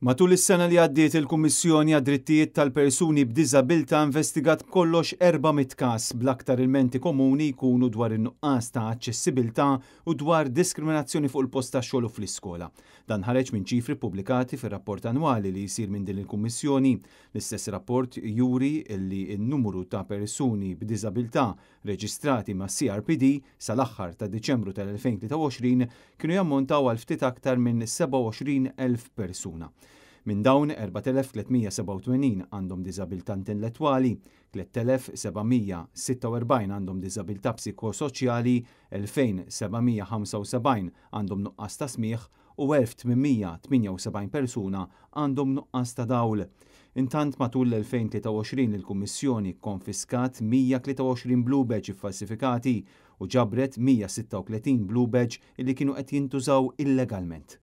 Matul is-sena li għaddiet il-Kummissjoni għad-Drittijiet tal-Persuni b'Diżabilità investigat kollox 400 każ bl-aktar ilmenti komuni jkunu dwar in-nuqqas ta' aċċessibilità u dwar diskriminazzjoni fuq il-post tax-xogħol u fl-iskola. Dan ħareġ minn ċifri pubblikati fir-rapport annwali li jsir minn din il-Kummissjoni. L-istess rapport juri li n-numru ta' persuni b'diżabilità reġistrati ma' CRPD sal-aħħar ta' Diċembru tal-2023 kienu jammontaw għal ftit aktar minn 27,000 persuna. Minn dawn 4,387 għandhom diżabilità intellettwali, 3,746 għandhom diżabilità psikosoċjali, 2,775 għandhom nuqqas ta' smigħ u 1,878 persuna għandhom nuqqas ta' dawl. Intant matul l-2023 il-Kummissjoni konfiskat 123 blue badge falsifikati u ġabret 136 blue badge li kienu qed jintużaw illegalment.